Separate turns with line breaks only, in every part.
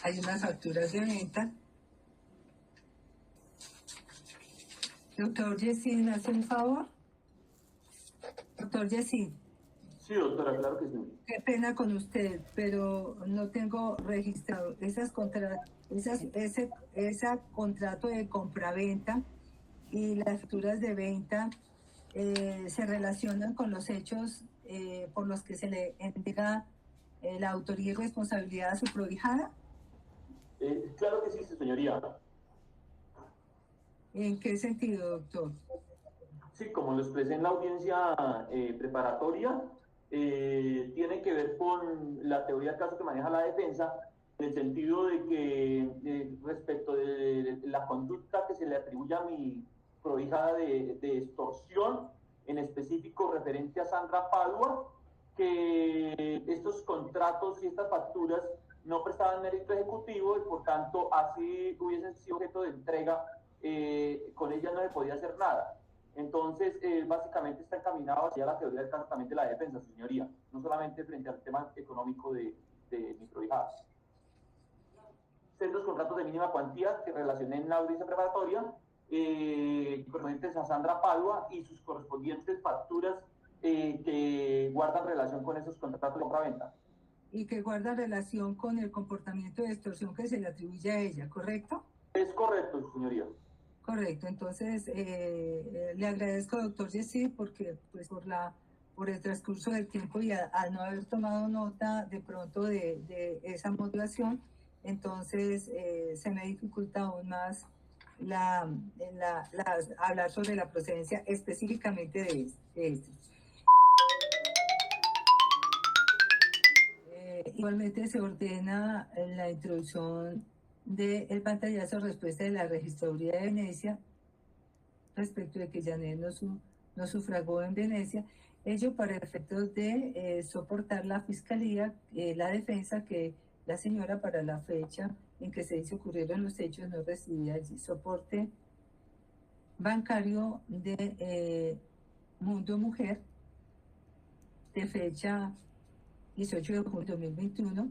hay unas facturas de venta. Doctor Yesid, ¿me hace un favor? Doctor Yesid.
Sí, doctora, claro que sí.
Qué pena con usted, pero no tengo registrado ese contrato de compraventa y las facturas de venta se relacionan con los hechos por los que se le entrega la autoría y responsabilidad a su prohijada.
Claro que sí, señoría.
¿En qué sentido, doctor?
Sí, como lo expresé en la audiencia preparatoria, tiene que ver con la teoría del caso que maneja la defensa, en el sentido de que respecto de la conducta que se le atribuye a mi prohijada de extorsión, en específico referente a Sandra Padua, que estos contratos y estas facturas no prestaban mérito ejecutivo y por tanto así hubiesen sido objeto de entrega, con ella no se podía hacer nada. Entonces, básicamente está encaminado hacia la teoría del caso también de la defensa, señoría, no solamente frente al tema económico de mi prohijada. Sendos contratos de mínima cuantía que relacioné en la audiencia preparatoria, correspondientes a Sandra Padua y sus correspondientes facturas que guardan relación con esos contratos de compraventa.
Y que guarda relación con el comportamiento de extorsión que se le atribuye a ella, ¿correcto?
Es correcto, señoría.
Correcto, entonces le agradezco, doctor Yesid, porque pues por el transcurso del tiempo y al no haber tomado nota de pronto de esa motivación, entonces se me dificulta aún más hablar sobre la procedencia específicamente de este. Igualmente se ordena la introducción del pantallazo respuesta de la Registraduría de Venecia respecto de que Janet no sufragó en Venecia, ello para efectos de soportar la fiscalía, la defensa que la señora para la fecha en que se dice ocurrieron los hechos no recibía allí soporte bancario de Mundo Mujer de fecha 18 de junio de 2021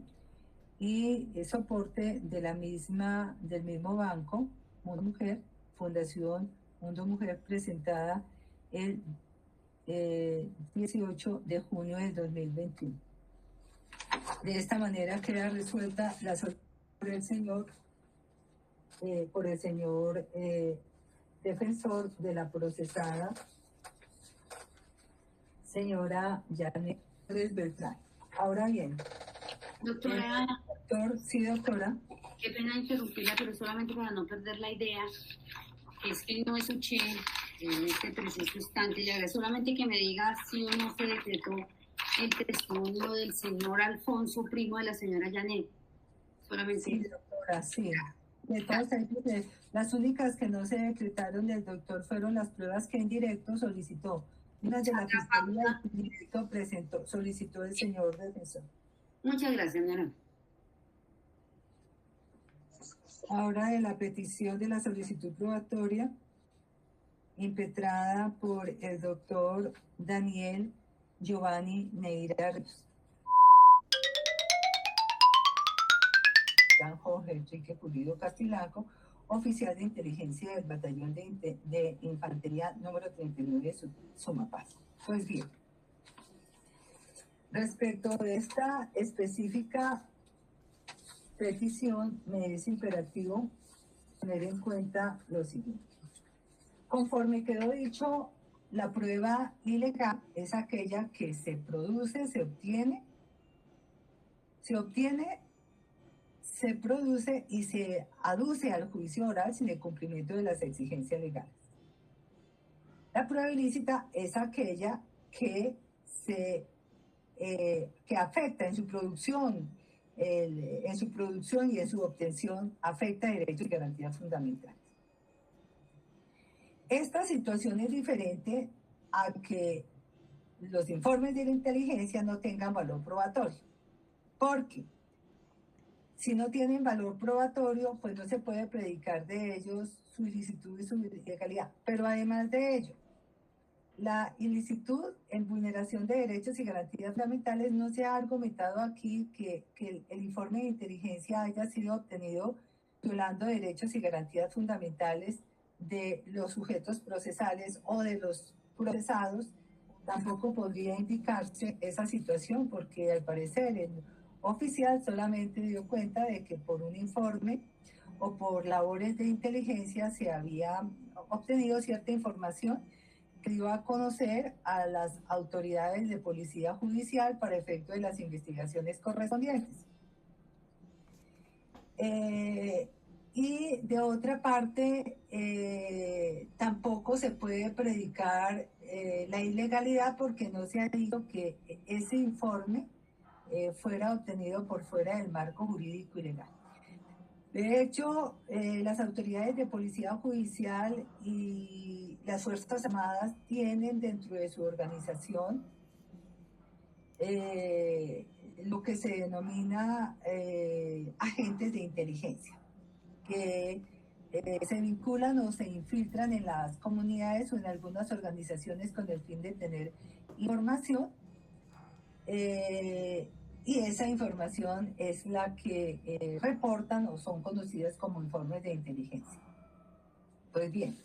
y soporte del mismo banco, Mundo Mujer, Fundación Mundo Mujer, presentada el 18 de junio de 2021. De esta manera queda resuelta la solicitud por el señor defensor de la procesada, señora Janet Beltrán. Ahora bien,
doctora,
sí, doctora.
Qué pena interrumpirla, pero solamente para no perder la idea, es que no escuché en este preciso instante, ya solamente que me diga si o no se decretó el testimonio del señor Alfonso, primo de la señora Janet. Solamente.
Sí, doctora, sí. De todas ellas, las únicas que no se decretaron del doctor fueron las pruebas que en directo solicitó. Una de la fiscalía en directo solicitó el señor defensor.
Muchas gracias, señora.
Ahora de la petición de la solicitud probatoria impetrada por el doctor Daniel Giovanni Neira Ríos. Jorge Enrique Pulido Castilanco, oficial de inteligencia del batallón de infantería número 39 de Sumapaz. Pues bien, respecto de esta específica petición, me es imperativo tener en cuenta lo siguiente. Conforme quedó dicho, la prueba ilegal es aquella que se produce, se obtiene, se produce y se aduce al juicio oral sin el cumplimiento de las exigencias legales. La prueba ilícita es aquella que que afecta en su producción, y en su obtención, afecta derechos y garantías fundamentales. Esta situación es diferente a que los informes de la inteligencia no tengan valor probatorio, porque si no tienen valor probatorio, pues no se puede predicar de ellos su ilicitud y su ilegalidad. Pero además de ello, La ilicitud en vulneración de derechos y garantías fundamentales no se ha argumentado aquí que el informe de inteligencia haya sido obtenido violando derechos y garantías fundamentales de los sujetos procesales o de los procesados. Tampoco podría indicarse esa situación porque al parecer el oficial solamente dio cuenta de que por un informe o por labores de inteligencia se había obtenido cierta información que dio a conocer a las autoridades de policía judicial para efecto de las investigaciones correspondientes. Y de otra parte, tampoco se puede predicar la ilegalidad porque no se ha dicho que ese informe fuera obtenido por fuera del marco jurídico y legal. De hecho, las autoridades de policía judicial y las Fuerzas Armadas tienen dentro de su organización lo que se denomina agentes de inteligencia, que se vinculan o se infiltran en las comunidades o en algunas organizaciones con el fin de tener información. Y esa información es la que reportan o son conocidas como informes de inteligencia. Pues bien,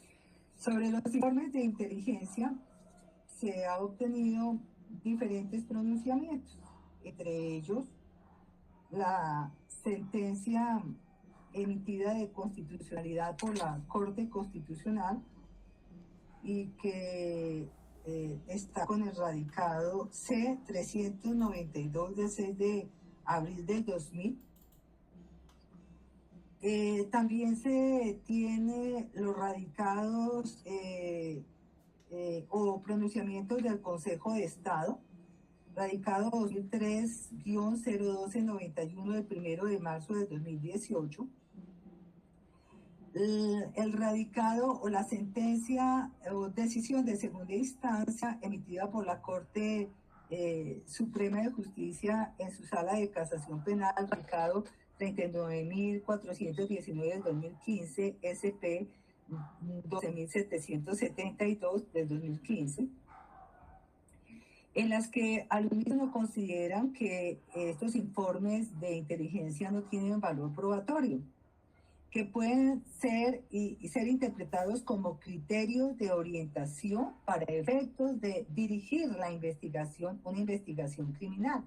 sobre los informes de inteligencia se ha obtenido diferentes pronunciamientos, entre ellos la sentencia emitida de constitucionalidad por la Corte Constitucional y que está con el radicado C-392 del 6 de abril del 2000. También se tiene los radicados o pronunciamientos del Consejo de Estado, radicado 2003-01291 del 1 de marzo de 2018. El radicado o la sentencia o decisión de segunda instancia emitida por la Corte Suprema de Justicia en su sala de casación penal, radicado 39.419 del 2015, SP 12.772 del 2015, en las que algunos consideran que estos informes de inteligencia no tienen valor probatorio, que pueden ser ser interpretados como criterios de orientación para efectos de dirigir la investigación, una investigación criminal.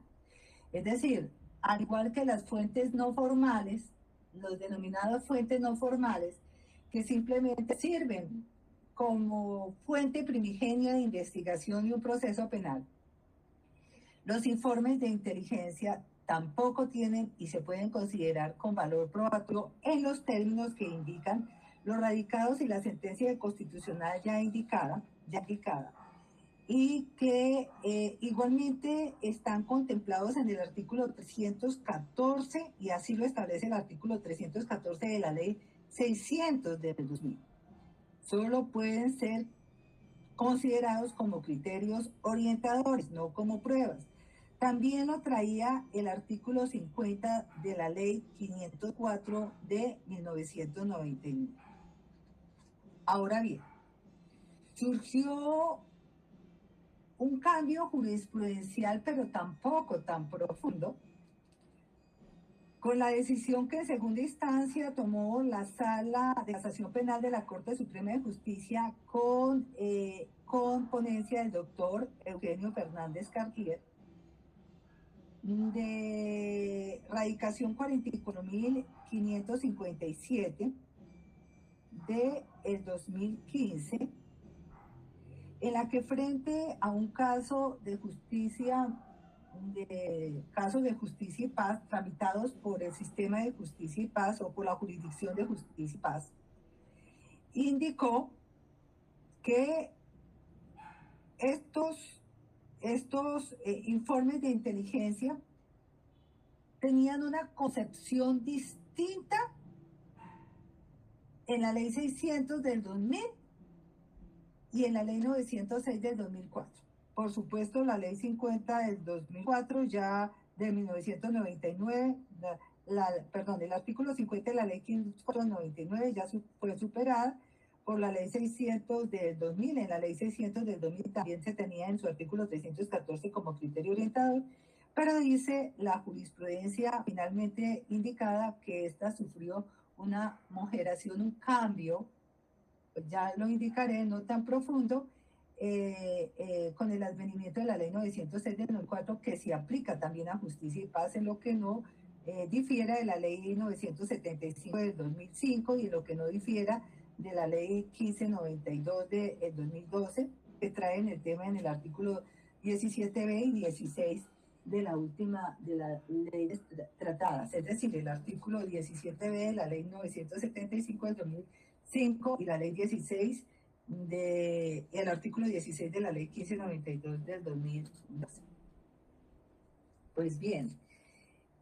Es decir, al igual que las fuentes no formales, los denominados fuentes no formales, que simplemente sirven como fuente primigenia de investigación de un proceso penal, los informes de inteligencia tampoco tienen y se pueden considerar con valor probatorio en los términos que indican los radicados y la sentencia de constitucional ya indicada, ya aplicada, y que igualmente están contemplados en el artículo 314, y así lo establece el artículo 314 de la ley 600 del 2000. Solo pueden ser considerados como criterios orientadores, no como pruebas. También lo traía el artículo 50 de la ley 504 de 1991. Ahora bien, surgió un cambio jurisprudencial, pero tampoco tan profundo, con la decisión que en segunda instancia tomó la Sala de Casación Penal de la Corte Suprema de Justicia con ponencia del doctor Eugenio Fernández Cartier, de radicación 44.557 del 2015, en la que frente a un caso de justicia y paz tramitados por el sistema de justicia y paz o por la jurisdicción de justicia y paz, indicó que estos informes de inteligencia tenían una concepción distinta en la ley 600 del 2000 y en la ley 906 del 2004. Por supuesto, la ley 50 del 2004, ya de 1999, el artículo 50 de la ley 599 ya fue superada por la ley 600 del 2000. En la ley 600 del 2000 también se tenía en su artículo 314 como criterio orientador, pero dice la jurisprudencia finalmente indicada que esta sufrió una moderación, un cambio, ya lo indicaré, no tan profundo, con el advenimiento de la ley 906 del 2004, que se aplica también a justicia y paz, en lo que no difiera de la ley 975 del 2005 y lo que no difiera de la ley 1592 del 2012, que traen el tema en el artículo 17b y 16 de la última de las leyes tratadas, es decir, el artículo 17b de la ley 975 del 2005 y la ley 16 el artículo 16 de la ley 1592 del 2012. Pues bien,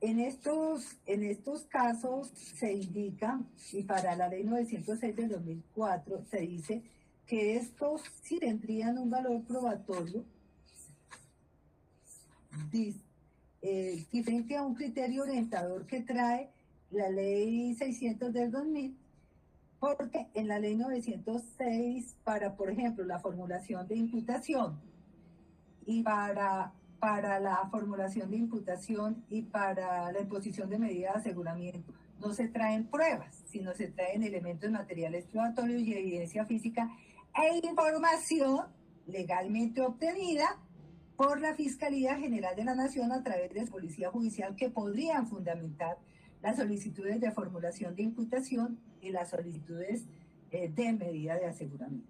en estos casos se indica, y para la ley 906 del 2004 se dice que estos sí tendrían un valor probatorio diferente a un criterio orientador que trae la ley 600 del 2000, porque en la ley 906, para, por ejemplo, la formulación de imputación y para la formulación de imputación y para la imposición de medidas de aseguramiento, no se traen pruebas, sino se traen elementos materiales probatorios y evidencia física e información legalmente obtenida por la Fiscalía General de la Nación a través de la Policía Judicial, que podrían fundamentar las solicitudes de formulación de imputación y las solicitudes de medida de aseguramiento.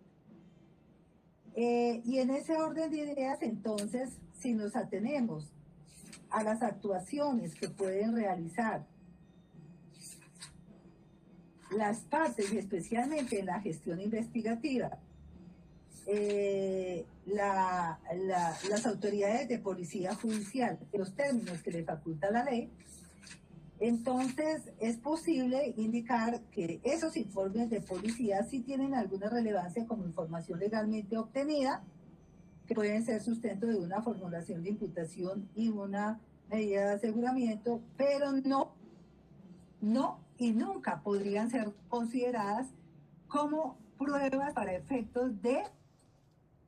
Y en ese orden de ideas, entonces, si nos atenemos a las actuaciones que pueden realizar las partes, y especialmente en la gestión investigativa, las autoridades de policía judicial, en los términos que le faculta la ley, entonces es posible indicar que esos informes de policía sí tienen alguna relevancia como información legalmente obtenida, que pueden ser sustento de una formulación de imputación y una medida de aseguramiento, pero no y nunca podrían ser consideradas como pruebas para efectos de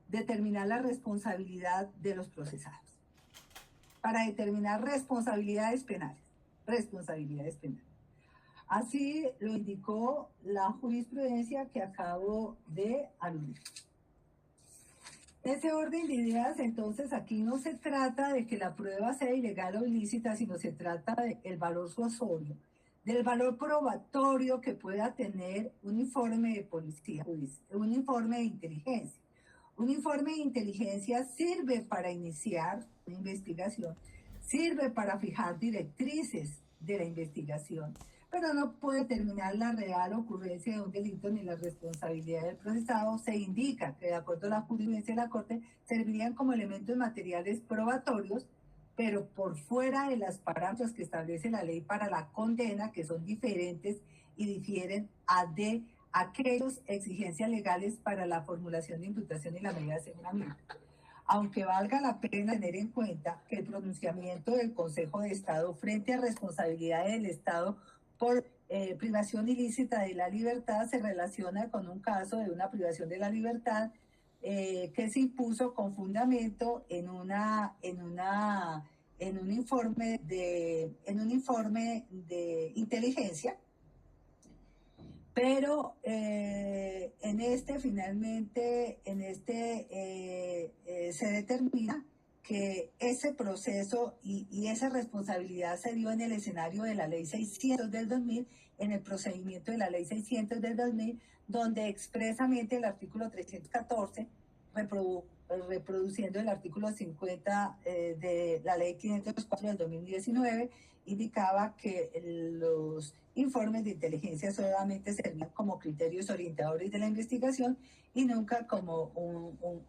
determinar la responsabilidad de los procesados, para determinar responsabilidades penales. Así lo indicó la jurisprudencia que acabo de aludir. Ese orden de ideas, entonces, aquí no se trata de que la prueba sea ilegal o ilícita, sino se trata del valor suasorio, del valor probatorio que pueda tener un informe de policía, un informe de inteligencia. Un informe de inteligencia sirve para iniciar una investigación, sirve para fijar directrices de la investigación, pero no puede determinar la real ocurrencia de un delito ni la responsabilidad del procesado. Se indica que, de acuerdo a la jurisprudencia de la Corte, servirían como elementos materiales probatorios, pero por fuera de las parámetros que establece la ley para la condena, que son diferentes y difieren de aquellas exigencias legales para la formulación de imputación y la medida de aseguramiento. Aunque valga la pena tener en cuenta que el pronunciamiento del Consejo de Estado frente a responsabilidades del Estado por privación ilícita de la libertad se relaciona con un caso de una privación de la libertad que se impuso con fundamento en un informe de inteligencia, pero finalmente se determina que ese proceso y esa responsabilidad se dio en el escenario de la ley 600 del 2000, en el procedimiento de la ley 600 del 2000, donde expresamente el artículo 314, reproduciendo el artículo 50 de la ley 504 del 2019, indicaba que los informes de inteligencia solamente servían como criterios orientadores de la investigación y nunca como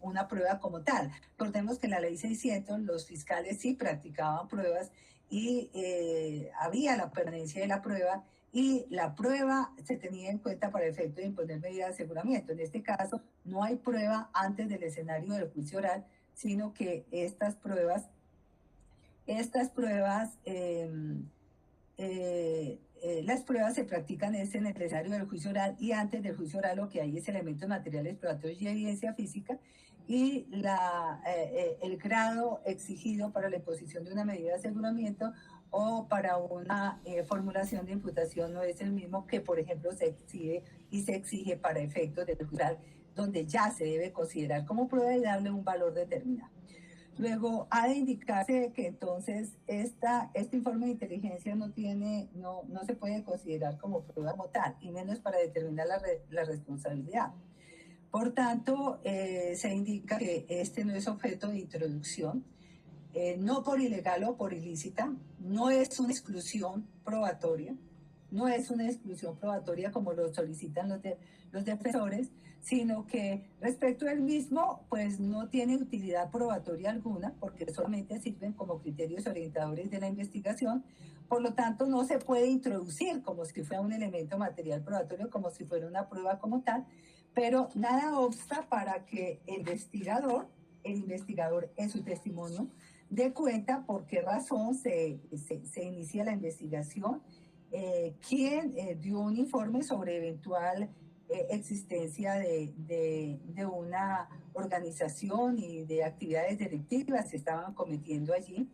una prueba como tal. Recordemos que en la ley 600 los fiscales sí practicaban pruebas y había la permanencia de la prueba, y la prueba se tenía en cuenta para el efecto de imponer medidas de aseguramiento. En este caso no hay prueba antes del escenario del juicio oral, sino que estas pruebas las pruebas se practican en el escenario del juicio oral, y antes del juicio oral lo que hay es elementos materiales probatorios y evidencia física, y el grado exigido para la imposición de una medida de aseguramiento o para una formulación de imputación no es el mismo que, por ejemplo, se exige para efectos del juicio oral, donde ya se debe considerar como prueba y darle un valor determinado. Luego, ha de indicarse que entonces este informe de inteligencia no se puede considerar como prueba como tal, y menos para determinar la responsabilidad. Por tanto, se indica que este no es objeto de introducción, no por ilegal o por ilícita, no es una exclusión probatoria, como lo solicitan los defensores, sino que respecto al mismo, pues no tiene utilidad probatoria alguna, porque solamente sirven como criterios orientadores de la investigación. Por lo tanto, no se puede introducir como si fuera un elemento material probatorio, como si fuera una prueba como tal, pero nada obsta para que el investigador en su testimonio dé cuenta por qué razón se inicia la investigación, quién dio un informe sobre eventual existencia de una organización y de actividades delictivas que se estaban cometiendo allí,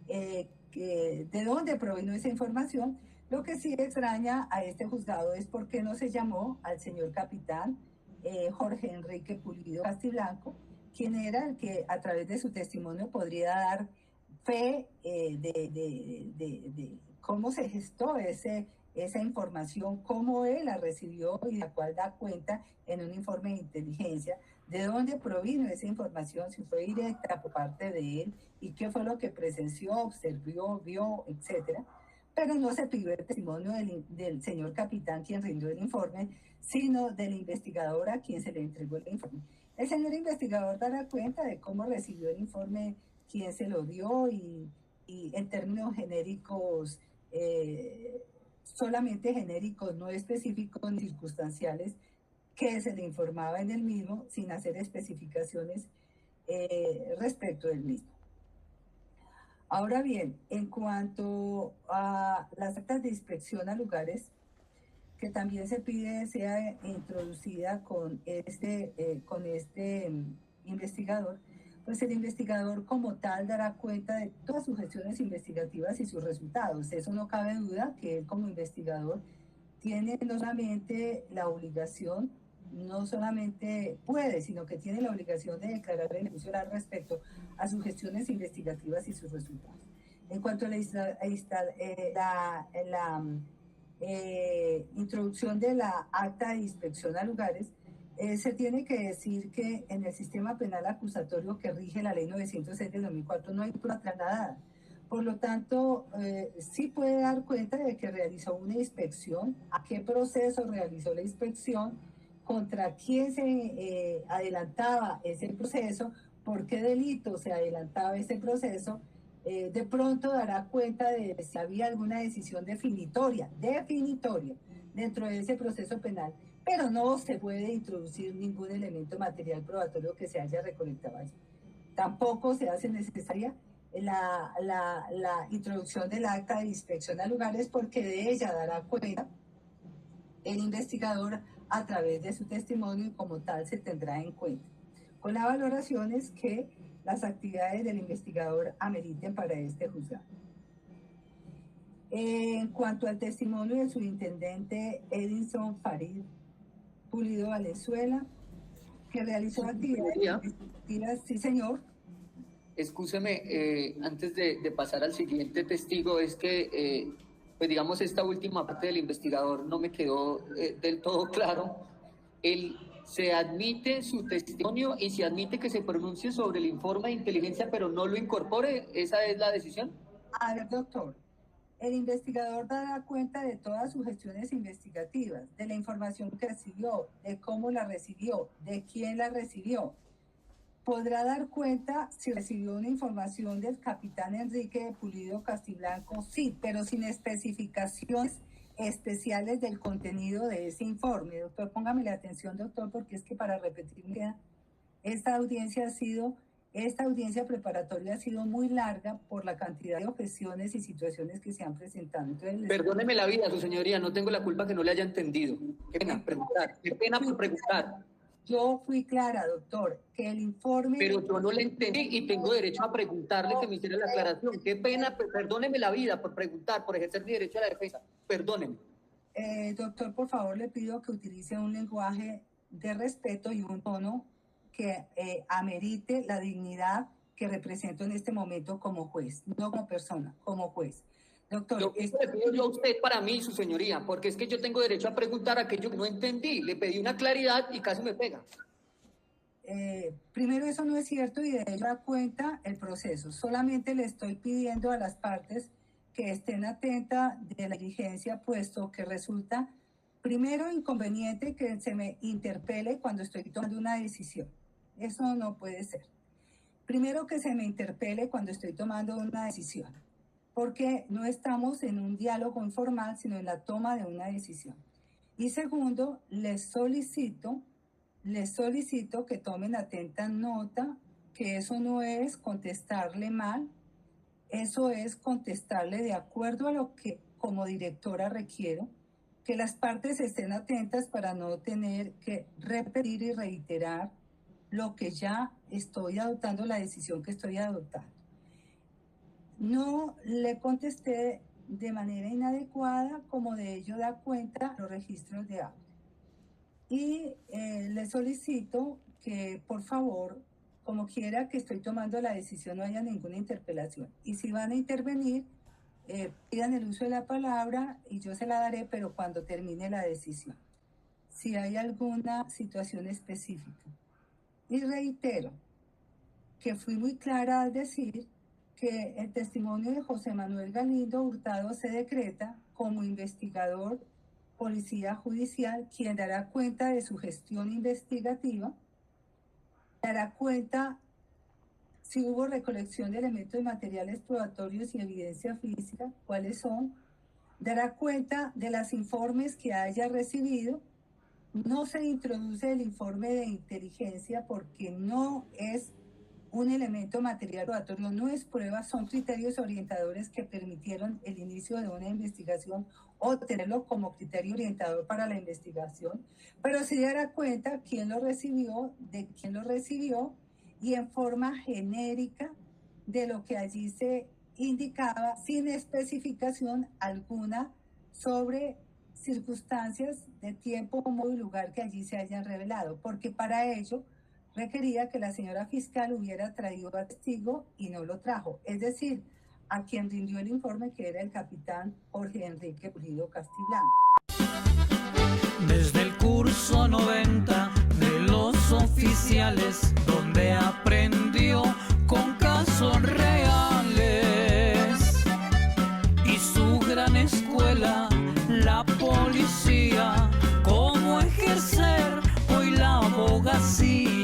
de dónde provino esa información. Lo que sí extraña a este juzgado es por qué no se llamó al señor capitán Jorge Enrique Pulido Castiblanco, quien era el que a través de su testimonio podría dar fe de cómo se gestó esa información, cómo él la recibió y la cual da cuenta en un informe de inteligencia de dónde provino esa información, si fue directa por parte de él y qué fue lo que presenció, observó, vio, etcétera. Pero no se pidió el testimonio del señor capitán quien rindió el informe, sino del investigador a quien se le entregó el informe. El señor investigador dará cuenta de cómo recibió el informe, quién se lo dio y en términos genéricos, solamente genéricos, no específicos ni circunstanciales, que se le informaba en el mismo sin hacer especificaciones respecto del mismo. Ahora bien, en cuanto a las actas de inspección a lugares, que también se pide sea introducida con este investigador, pues el investigador como tal dará cuenta de todas sus gestiones investigativas y sus resultados. Eso no cabe duda que él como investigador tiene no solamente la obligación, no solamente puede, sino que tiene la obligación de declarar en el juicio oral respecto a sus gestiones investigativas y sus resultados. En cuanto a la introducción de la acta de inspección a lugares, se tiene que decir que en el sistema penal acusatorio que rige la ley 906 de 2004 no hay prueba trasladada. Por lo tanto, sí puede dar cuenta de que realizó una inspección, a qué proceso realizó la inspección, contra quién se adelantaba ese proceso, por qué delito se adelantaba ese proceso. De pronto dará cuenta de si había alguna decisión definitoria dentro de ese proceso penal, pero no se puede introducir ningún elemento material probatorio que se haya recolectado allí. Tampoco se hace necesaria la introducción del acta de inspección a lugares, porque de ella dará cuenta el investigador a través de su testimonio y como tal se tendrá en cuenta, con las valoraciones que las actividades del investigador ameriten para este juzgado. En cuanto al testimonio del subintendente Edinson Farid Pulido Valenzuela, que realizó actividades investigativas, sí señor.
Excúseme, antes de pasar al siguiente testigo, es que, pues digamos, esta última parte del investigador no me quedó del todo claro. Él se admite su testimonio y se admite que se pronuncie sobre el informe de inteligencia, pero no lo incorpore. ¿Esa es la decisión?
A ver, doctor, el investigador dará cuenta de todas sus gestiones investigativas, de la información que recibió, de cómo la recibió, de quién la recibió. Podrá dar cuenta si recibió una información del capitán Enrique Pulido Castiblanco, sí, pero sin especificaciones especiales del contenido de ese informe. Doctor, póngame la atención, doctor, porque es que para repetir, esta audiencia ha sido esta audiencia preparatoria ha sido muy larga por la cantidad de objeciones y situaciones que se han presentado. Entonces,
perdóneme la vida, su señoría, no tengo la culpa que no le haya entendido. Qué pena preguntar, qué pena por preguntar.
Yo fui clara, doctor, que el informe...
Pero yo no le entendí y tengo derecho a preguntarle que me hiciera la aclaración. Qué pena, perdóneme la vida por preguntar, por ejercer mi derecho a la defensa. Perdóneme.
Doctor, por favor, le pido que utilice un lenguaje de respeto y un tono que amerite la dignidad que represento en este momento como juez, no como persona, como juez. Doctor,
lo que le pido yo a usted para mí, su señoría, porque es que yo tengo derecho a preguntar aquello que no entendí. Le pedí una claridad y casi me pega.
Primero, eso no es cierto y de ello da cuenta el proceso. Solamente le estoy pidiendo a las partes que estén atentas de la diligencia, puesto que resulta, primero, inconveniente que se me interpele cuando estoy tomando una decisión. Eso no puede ser. Primero, que se me interpele cuando estoy tomando una decisión, porque no estamos en un diálogo informal, sino en la toma de una decisión. Y segundo, les solicito que tomen atenta nota que eso no es contestarle mal, eso es contestarle de acuerdo a lo que como directora requiero, que las partes estén atentas para no tener que repetir y reiterar lo que ya estoy adoptando, la decisión que estoy adoptando. No le contesté de manera inadecuada, como de ello da cuenta los registros de audio. Y le solicito que, por favor, como quiera que estoy tomando la decisión, no haya ninguna interpelación. Y si van a intervenir, pidan el uso de la palabra y yo se la daré, pero cuando termine la decisión, si hay alguna situación específica. Y reitero que fui muy clara al decir que el testimonio de José Manuel Galindo Hurtado se decreta como investigador, policía judicial, quien dará cuenta de su gestión investigativa, dará cuenta si hubo recolección de elementos y materiales probatorios y evidencia física, cuáles son, dará cuenta de los informes que haya recibido. No se introduce el informe de inteligencia porque no es un elemento material probatorio, no es prueba, son criterios orientadores que permitieron el inicio de una investigación o tenerlo como criterio orientador para la investigación, pero sí dará cuenta quién lo recibió, de quién lo recibió y en forma genérica de lo que allí se indicaba sin especificación alguna sobre circunstancias de tiempo, modo y lugar que allí se hayan revelado, porque para ello requería que la señora fiscal hubiera traído al testigo y no lo trajo, es decir, a quien rindió el informe, que era el capitán Jorge Enrique Pulido Castillán.
Desde el curso 90 de los oficiales, donde aprendió con casos reales, y su gran escuela, la policía, cómo ejercer hoy la abogacía.